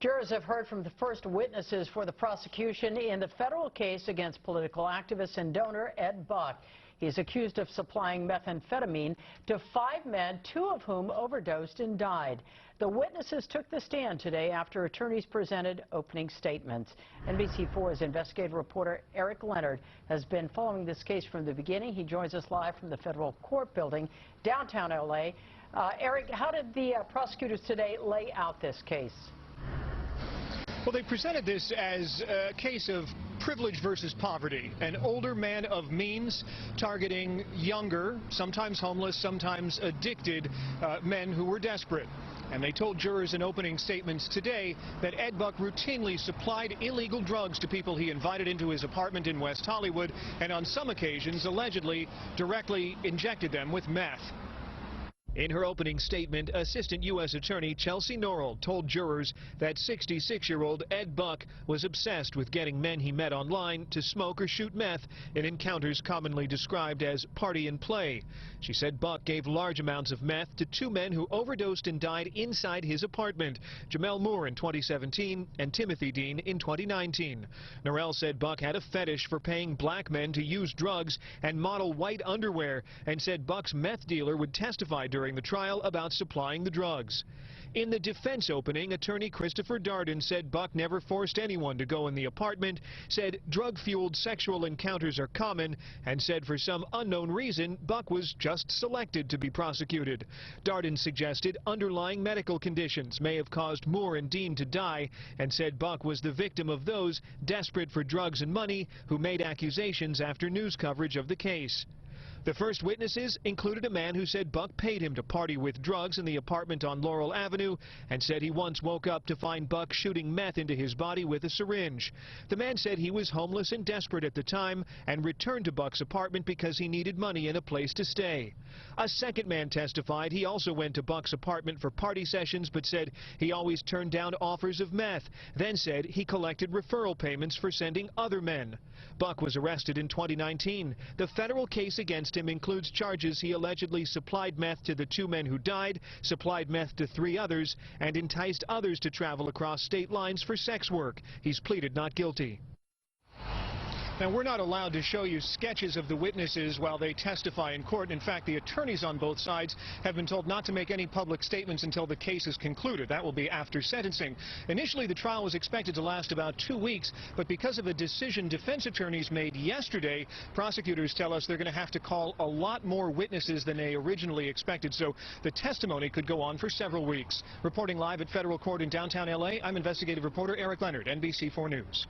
Jurors have heard from the first witnesses for the prosecution in the federal case against political activist and donor Ed Buck. He's accused of supplying methamphetamine to 5 men, 2 of whom overdosed and died. The witnesses took the stand today after attorneys presented opening statements. NBC4's investigative reporter Eric Leonard has been following this case from the beginning. He joins us live from the federal court building downtown L.A. Eric, how did the prosecutors today lay out this case? Well, they presented this as a case of privilege versus poverty. An older man of means targeting younger, sometimes homeless, sometimes addicted men who were desperate. And they told jurors in opening statements today that Ed Buck routinely supplied illegal drugs to people he invited into his apartment in West Hollywood, and on some occasions allegedly directly injected them with meth. In her opening statement, Assistant U.S. Attorney Chelsea Norrell told jurors that 66-year-old Ed Buck was obsessed with getting men he met online to smoke or shoot meth in encounters commonly described as party and play. She said Buck gave large amounts of meth to 2 men who overdosed and died inside his apartment, Jamel Moore in 2017 and Timothy Dean in 2019. Norrell said Buck had a fetish for paying black men to use drugs and model white underwear, and said Buck's meth dealer would testify during the trial about supplying the drugs. In the defense opening, attorney Christopher Darden said Buck never forced anyone to go in the apartment, said drug-fueled sexual encounters are common, and said for some unknown reason Buck was just selected to be prosecuted. Darden suggested underlying medical conditions may have caused Moore and Dean to die, and said Buck was the victim of those desperate for drugs and money who made accusations after news coverage of the case. The first witnesses included a man who said Buck paid him to party with drugs in the apartment on Laurel Avenue, and said he once woke up to find Buck shooting meth into his body with a syringe. The man said he was homeless and desperate at the time and returned to Buck's apartment because he needed money and a place to stay. A second man testified he also went to Buck's apartment for party sessions, but said he always turned down offers of meth, then said he collected referral payments for sending other men. Buck was arrested in 2019. The federal case against him includes charges he allegedly supplied meth to the 2 men who died, supplied meth to 3 others, and enticed others to travel across state lines for sex work. He's pleaded not guilty. Now, we're not allowed to show you sketches of the witnesses while they testify in court. In fact, the attorneys on both sides have been told not to make any public statements until the case is concluded. That will be after sentencing. Initially, the trial was expected to last about 2 weeks, but because of a decision defense attorneys made yesterday, prosecutors tell us they're going to have to call a lot more witnesses than they originally expected, so the testimony could go on for several weeks. Reporting live at federal court in downtown L.A., I'm investigative reporter Eric Leonard, NBC4 News.